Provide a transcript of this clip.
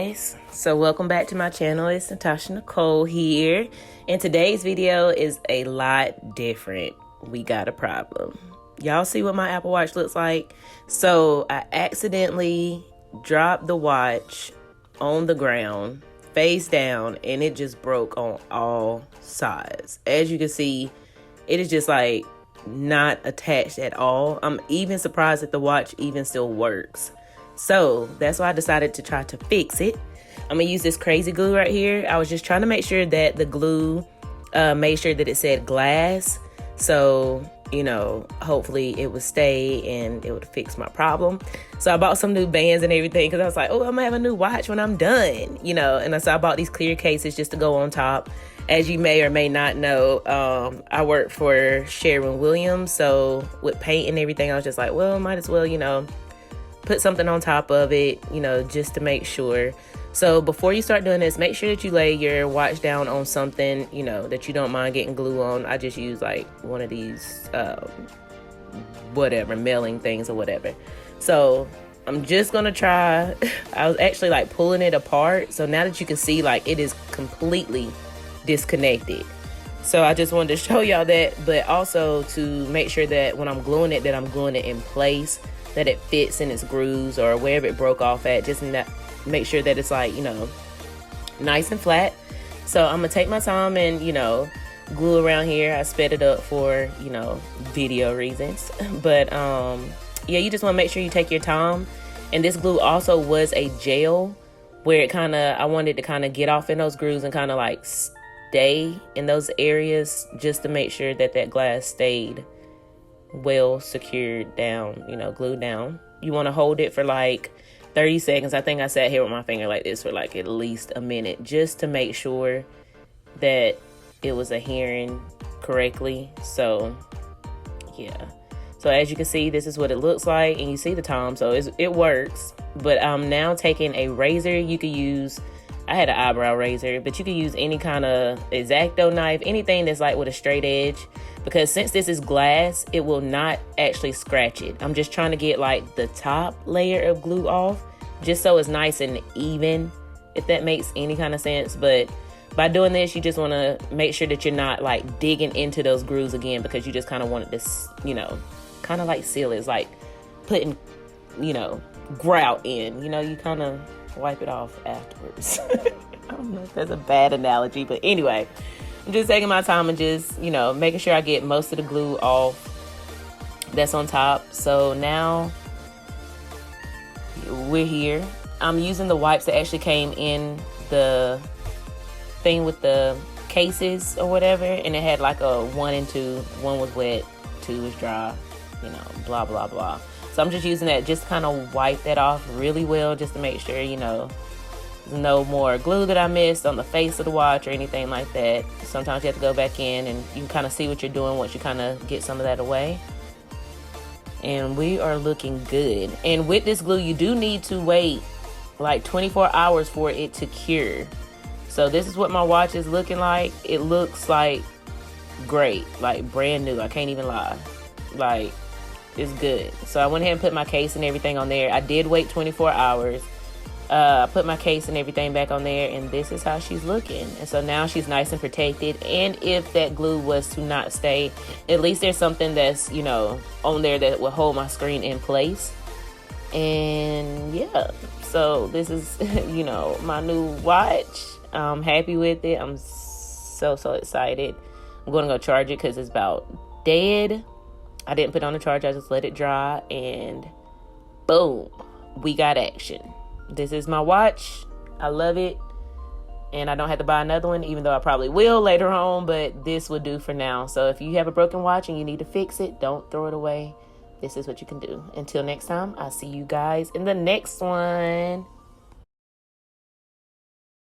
guys, so welcome back to my channel. It's Natasha Nicole here, and today's video is a lot different. We got a problem. Y'all see what my Apple Watch looks like? So I accidentally dropped the watch on the ground face down, and it just broke on all sides. As you can see, it is just like not attached at all. I'm even surprised that the watch even still works. So that's why I decided to try to fix it. I'm gonna use this crazy glue right here. I was just trying to make sure that the glue made sure that it said glass. So, you know, hopefully it would stay and it would fix my problem. So I bought some new bands and everything because I was like, oh, I'm gonna have a new watch when I'm done, you know. And so I bought these clear cases just to go on top. As you may or may not know, I work for Sherwin-Williams. So with paint and everything, I was just like, well, might as well, you know, put something on top of it, you know, just to make sure. So before you start doing this, make sure that you lay your watch down on something, you know, that you don't mind getting glue on. I just use like one of these, whatever, mailing things or whatever. So I'm just gonna try. I was actually like pulling it apart. So now that you can see, like, it is completely disconnected. So I just wanted to show y'all that, but also to make sure that when I'm gluing it, that I'm gluing it in place, that it fits in its grooves or wherever it broke off at. Just make sure that it's like, you know, nice and flat. So I'm gonna take my time and, you know, glue around here. I sped it up for, you know, video reasons. But yeah, you just want to make sure you take your time. And this glue also was a gel where it kind of, I wanted to kind of get off in those grooves and kind of like stay in those areas just to make sure that that glass stayed well secured down, you know, glued down. You want to hold it for like 30 seconds. I think I sat here with my finger like this for like at least a minute just to make sure that it was adhering correctly. So yeah, so as you can see, this is what it looks like, and you see the time, so it works. But I'm now taking a razor. You could use, I had an eyebrow razor, but you could use any kind of X-Acto knife, anything that's like with a straight edge, because since this is glass, it will not actually scratch it. I'm just trying to get like the top layer of glue off, just so it's nice and even, if that makes any kind of sense. But by doing this, you just want to make sure that you're not like digging into those grooves again, because you just kind of want it to, you know, kind of like seal it. It's like putting, you know, grout in, you know, you kind of wipe it off afterwards. I don't know if that's a bad analogy, but anyway, I'm just taking my time and just, you know, making sure I get most of the glue off that's on top. So now we're here. I'm using the wipes that actually came in the thing with the cases or whatever, and it had like a 1 and 2. 1 was wet, 2 was dry, you know, blah blah blah. So I'm just using that just to kind of wipe that off really well, just to make sure, you know, there's no more glue that I missed on the face of the watch or anything like that. Sometimes you have to go back in and you can kind of see what you're doing once you kind of get some of that away. And we are looking good. And with this glue, you do need to wait like 24 hours for it to cure. So this is what my watch is looking like. It looks like great, like brand new. I can't even lie. Like, it's good. So I went ahead and put my case and everything on there. I did wait 24 hours. I put my case and everything back on there, and this is how she's looking. And so now she's nice and protected. And if that glue was to not stay, at least there's something that's, you know, on there that will hold my screen in place. And yeah, so this is, you know, my new watch. I'm happy with it. I'm so excited. I'm going to go charge it because it's about dead. I didn't put on the charge. I just let it dry, and boom, we got action. This is my watch. I love it, and I don't have to buy another one, even though I probably will later on, but this will do for now. So if you have a broken watch and you need to fix it, don't throw it away. This is what you can do. Until next time, I'll see you guys in the next one.